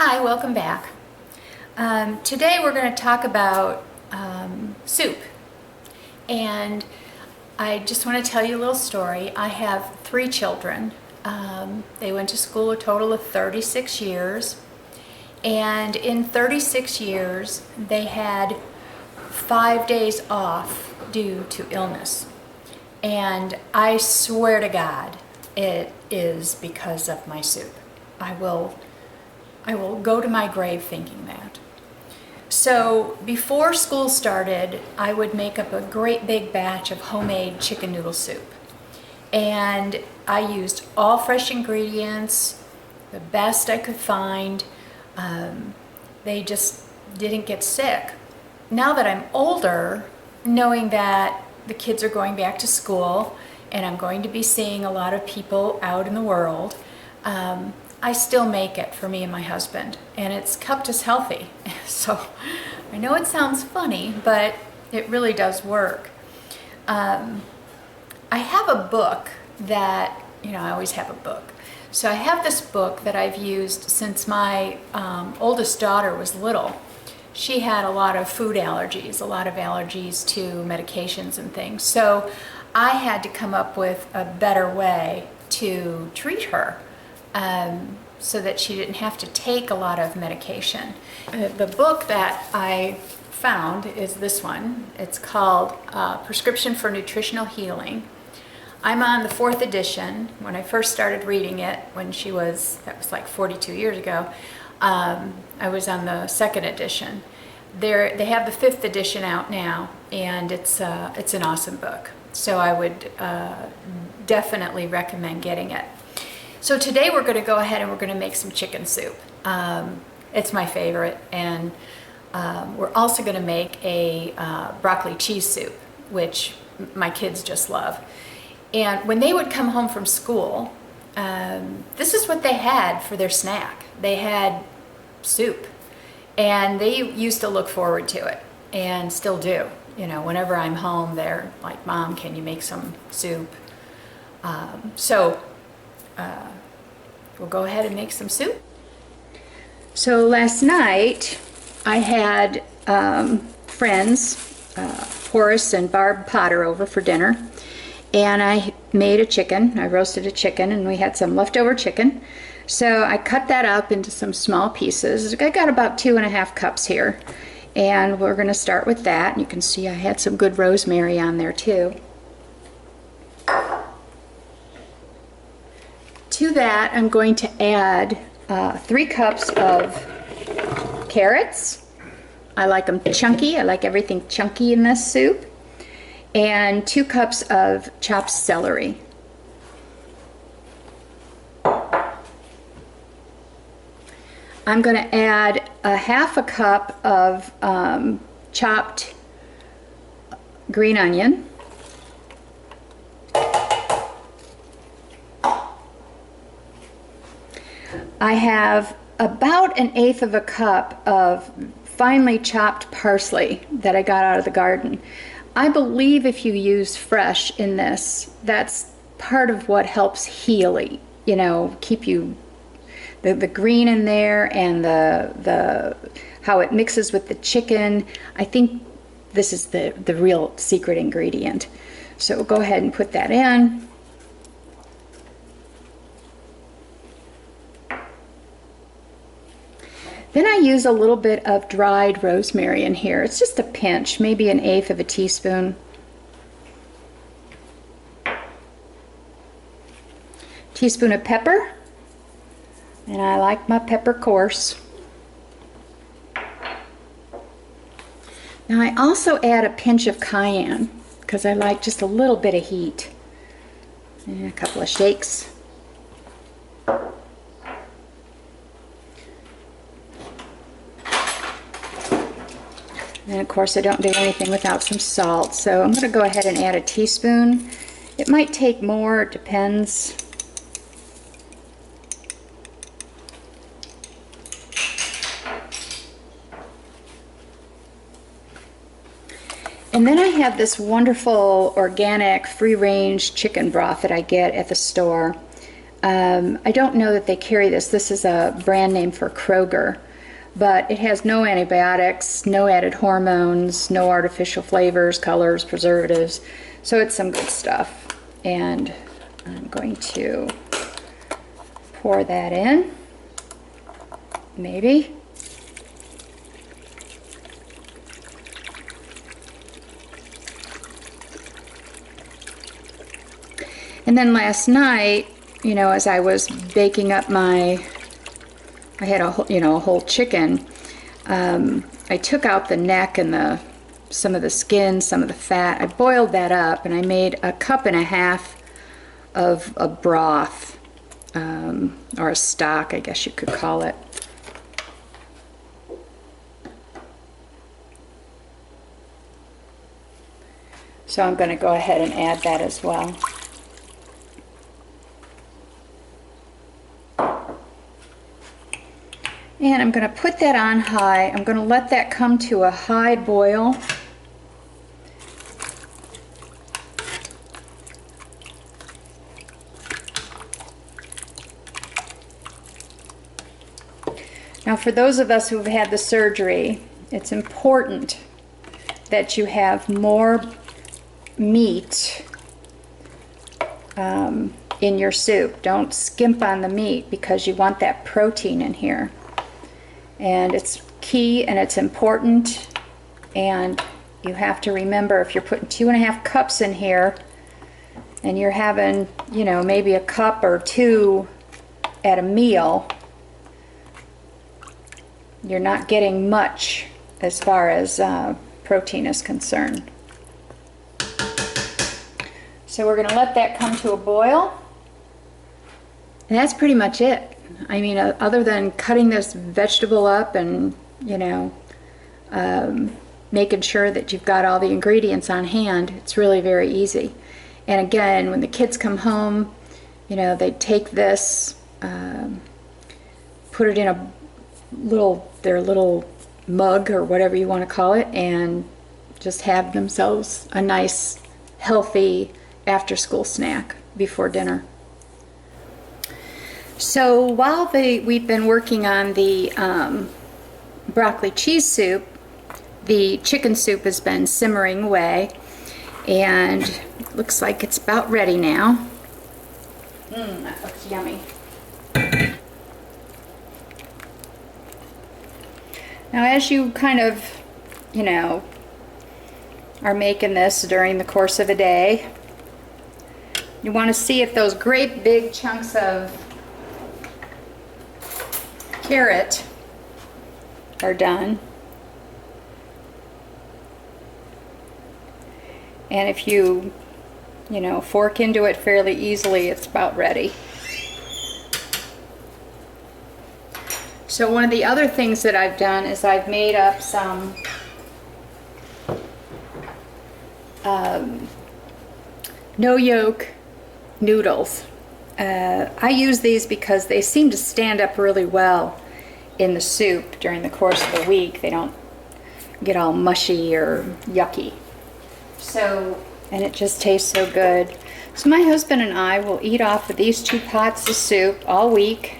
Hi, welcome back. Today we're going to talk about soup. And I just want to tell you a little story. I have 3 children. They went to school a total of 36 years. And in 36 years, they had 5 days off due to illness. And I swear to God, it is because of my soup. I will go to my grave thinking that. So before school started, I would make up a great big batch of homemade chicken noodle soup. And I used all fresh ingredients, the best I could find. They just didn't get sick. Now that I'm older, knowing that the kids are going back to school and I'm going to be seeing a lot of people out in the world, I still make it for me and my husband, and it's kept us healthy. So I know it sounds funny, but it really does work. I have a book that, I always have a book. So I have this book that I've used since my oldest daughter was little. She had a lot of food allergies, a lot of allergies to medications and things. So I had to come up with a better way to treat her. So that she didn't have to take a lot of medication. The book that I found is this one. It's called Prescription for Nutritional Healing. I'm on the 4th edition. When I first started reading it, that was like 42 years ago, I was on the 2nd edition. They have the 5th edition out now, and it's an awesome book. So I would definitely recommend getting it. So today we're going to go ahead and we're going to make some chicken soup. It's my favorite, and we're also going to make a broccoli cheese soup, which my kids just love. And when they would come home from school, this is what they had for their snack. They had soup, and they used to look forward to it, and still do. Whenever I'm home, they're like, "Mom, can you make some soup?" We'll go ahead and make some soup. So last night I had friends, Horace and Barb Potter, over for dinner, and I made a chicken. I roasted a chicken, and we had some leftover chicken. So I cut that up into some small pieces. I got about 2.5 cups here, and we're going to start with that. And you can see I had some good rosemary on there too. To that, I'm going to add 3 cups of carrots. I like them chunky. I like everything chunky in this soup. And 2 cups of chopped celery. I'm going to add a 1/2 cup of chopped green onion. I have about 1/8 cup of finely chopped parsley that I got out of the garden. I believe if you use fresh in this, that's part of what helps heal it, keep you the green in there, and the how it mixes with the chicken. I think this is the real secret ingredient. So we'll go ahead and put that in. Then I use a little bit of dried rosemary in here. It's just a pinch, maybe 1/8 teaspoon. Teaspoon of pepper, and I like my pepper coarse. Now I also add a pinch of cayenne because I like just a little bit of heat. And a couple of shakes. And of course I don't do anything without some salt, so I'm going to go ahead and add a teaspoon. It might take more, it depends. And then I have this wonderful organic free-range chicken broth that I get at the store. I don't know that they carry this. This is a brand name for Kroger, but it has no antibiotics, no added hormones, no artificial flavors, colors, preservatives. So it's some good stuff. And I'm going to pour that in, maybe. And then last night, you know, as I was baking up I had a whole chicken. I took out the neck and some of the skin, some of the fat. I boiled that up, and I made 1.5 cups of a broth, or a stock, I guess you could call it. So I'm going to go ahead and add that as well. And I'm going to put that on high. I'm going to let that come to a high boil. Now, for those of us who've had the surgery, it's important that you have more meat in your soup. Don't skimp on the meat, because you want that protein in here. And it's key and it's important, and you have to remember, if you're putting 2.5 cups in here and you're having, you know, maybe 1 cup or 2 at a meal, you're not getting much as far as protein is concerned. So we're going to let that come to a boil, and that's pretty much it. I mean, other than cutting this vegetable up and, you know, making sure that you've got all the ingredients on hand, it's really very easy. And again, when the kids come home, you know, they take this, put it in their little mug or whatever you want to call it, and just have themselves a nice, healthy after-school snack before dinner. So while we've been working on the broccoli cheese soup, the chicken soup has been simmering away, and it looks like it's about ready now. That looks yummy. Now, as you kind of, you know, are making this during the course of a day, you want to see if those great big chunks of carrot are done. And if you know, fork into it fairly easily, it's about ready. So one of the other things that I've done is I've made up some no yolk noodles. I use these because they seem to stand up really well in the soup during the course of the week. They don't get all mushy or yucky. So, and it just tastes so good. So my husband and I will eat off of these 2 pots of soup all week.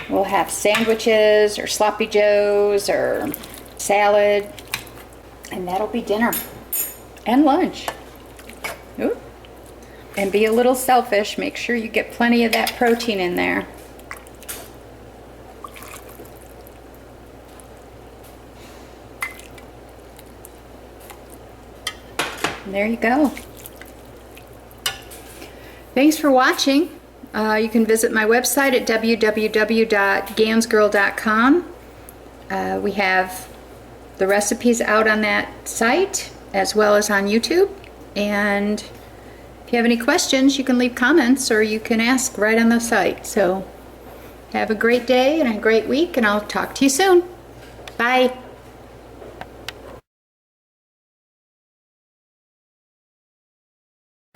We'll have sandwiches or sloppy joes or salad, and that'll be dinner and lunch. Ooh. And be a little selfish. Make sure you get plenty of that protein in there. And there you go. Thanks for watching. You can visit my website at www.gansgirl.com. We have the recipes out on that site as well as on YouTube. And if you have any questions, you can leave comments or you can ask right on the site. So have a great day and a great week, and I'll talk to you soon. Bye.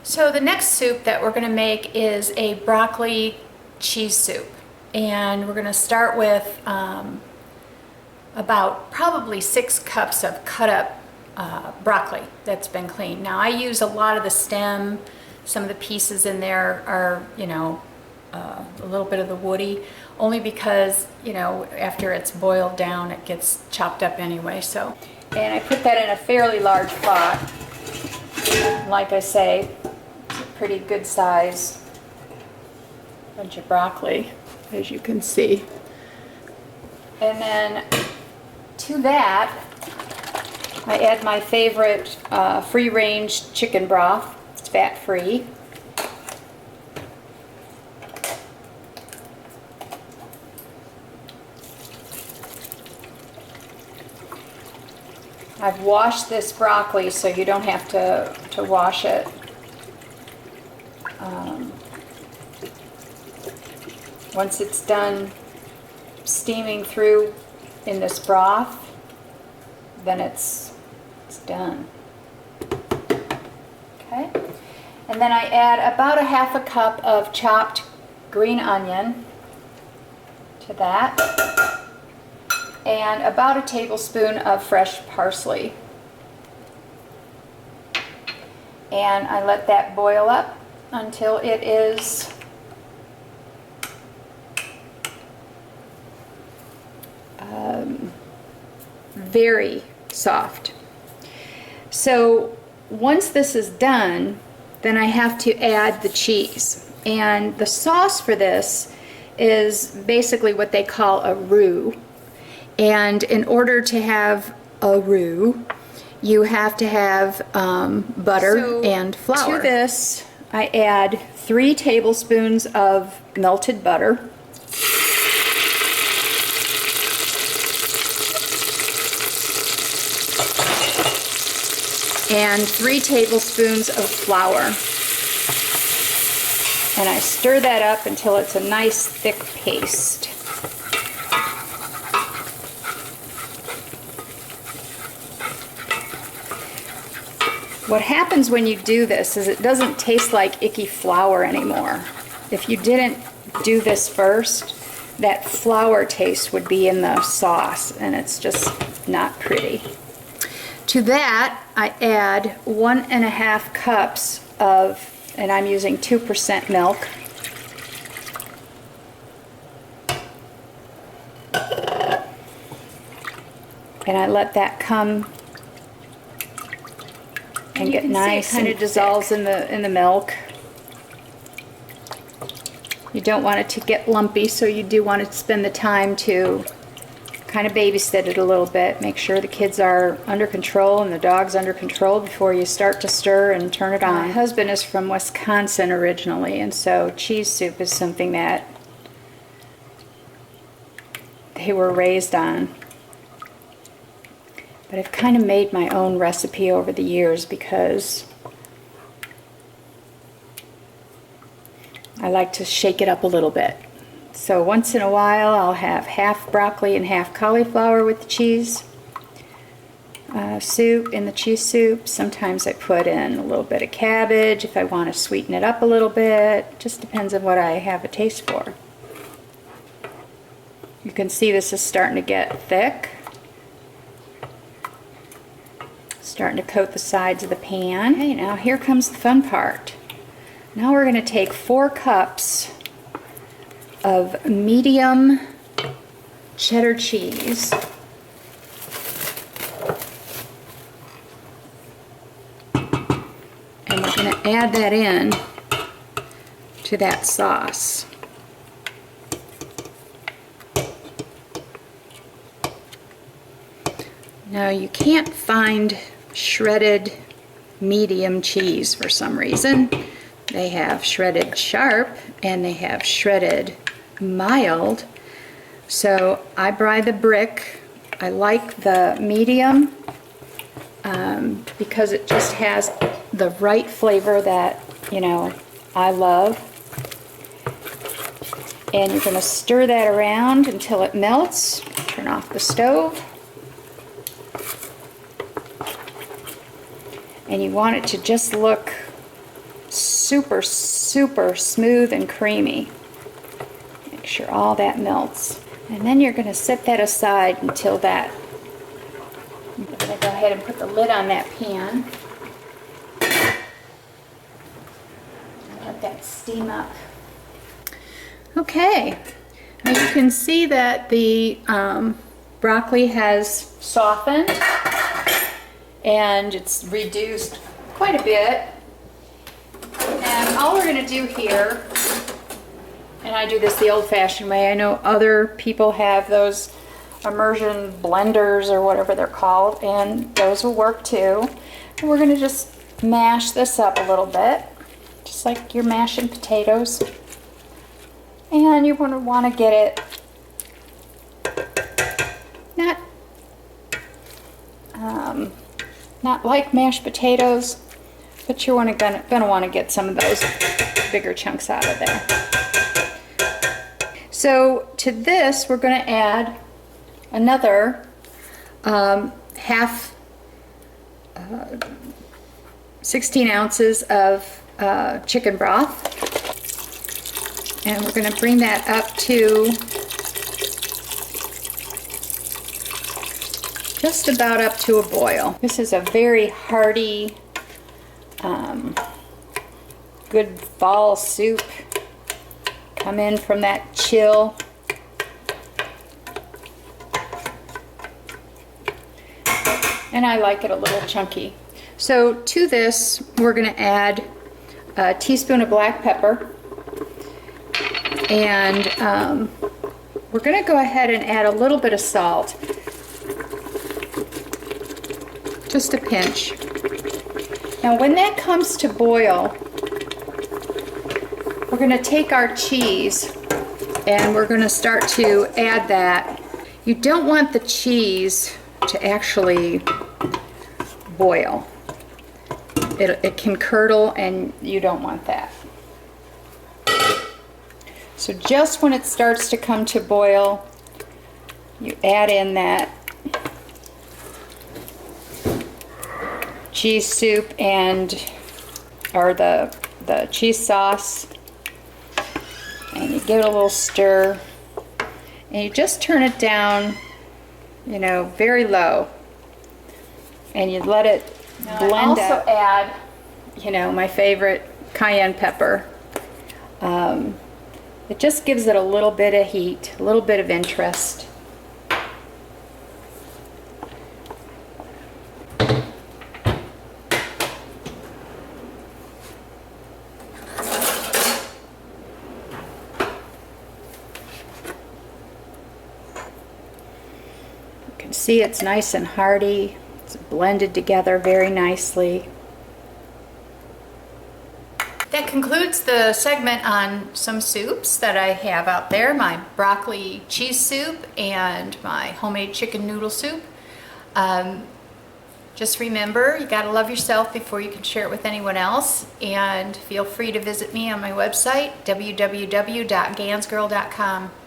So the next soup that we're going to make is a broccoli cheese soup. And we're going to start with about probably 6 cups of cut up broccoli that's been cleaned. Now I use a lot of the stem. Some of the pieces in there are, you know, a little bit of the woody, only because, you know, after it's boiled down, it gets chopped up anyway. So, and I put that in a fairly large pot. Like I say, it's a pretty good size bunch of broccoli, as you can see. And then to that, I add my favorite free-range chicken broth. It's fat-free. I've washed this broccoli so you don't have to wash it. Once it's done steaming through in this broth, then it's done. Okay, and then I add about a half a cup of chopped green onion to that, and about a tablespoon of fresh parsley. And I let that boil up until it is very soft. So once this is done, then I have to add the cheese. And the sauce for this is basically what they call a roux. And in order to have a roux, you have to have butter and flour. To this, I add 3 tablespoons of melted butter. And 3 tablespoons of flour. And I stir that up until it's a nice thick paste. What happens when you do this is it doesn't taste like icky flour anymore. If you didn't do this first, that flour taste would be in the sauce, and it's just not pretty. To that, I add 1.5 cups of, and I'm using 2% milk. And I let that come and get nice. It kind of dissolves in the milk. You don't want it to get lumpy, so you do want to spend the time to kind of babysit it a little bit. Make sure the kids are under control and the dog's under control before you start to stir and turn it on. My husband is from Wisconsin originally, and so cheese soup is something that they were raised on. But I've kind of made my own recipe over the years because I like to shake it up a little bit. So once in a while I'll have half broccoli and half cauliflower with the cheese soup, in the cheese soup. Sometimes I put in a little bit of cabbage if I want to sweeten it up a little bit. Just depends on what I have a taste for. You can see this is starting to get thick. Starting to coat the sides of the pan. Okay, now here comes the fun part. Now we're going to take 4 cups of medium cheddar cheese. And we're going to add that in to that sauce. Now you can't find shredded medium cheese for some reason. They have shredded sharp and they have shredded mild. So I buy the brick. I like the medium because it just has the right flavor that, you know, I love. And you're going to stir that around until it melts. Turn off the stove. And you want it to just look super, super smooth and creamy. Make sure all that melts. And then you're going to set that aside until that. I'm going to go ahead and put the lid on that pan. Let that steam up. Okay, now you can see that the broccoli has softened and it's reduced quite a bit. And all we're going to do here, and I do this the old-fashioned way, I know other people have those immersion blenders or whatever they're called, and those will work too. And we're going to just mash this up a little bit, just like you're mashing potatoes. And you're going to want to get it not like mashed potatoes, but you're gonna want to get some of those bigger chunks out of there. So to this, we're going to add another 16 ounces of chicken broth. And we're going to bring that up to just about up to a boil. This is a very hearty, good fall soup. Come in from that chill. And I like it a little chunky. So to this, we're going to add a teaspoon of black pepper. And we're going to go ahead and add a little bit of salt. Just a pinch. Now when that comes to boil, we're going to take our cheese and we're going to start to add that. You don't want the cheese to actually boil. It can curdle and you don't want that. So just when it starts to come to boil, you add in that cheese soup or the cheese sauce, and you give it a little stir, and you just turn it down, you know, very low, and you let it blend up. I also add, you know, my favorite cayenne pepper. It just gives it a little bit of heat, a little bit of interest. You can see it's nice and hearty. It's blended together very nicely. That concludes the segment on some soups that I have out there, my broccoli cheese soup and my homemade chicken noodle soup. Just remember, you gotta love yourself before you can share it with anyone else, and feel free to visit me on my website, www.gansgirl.com.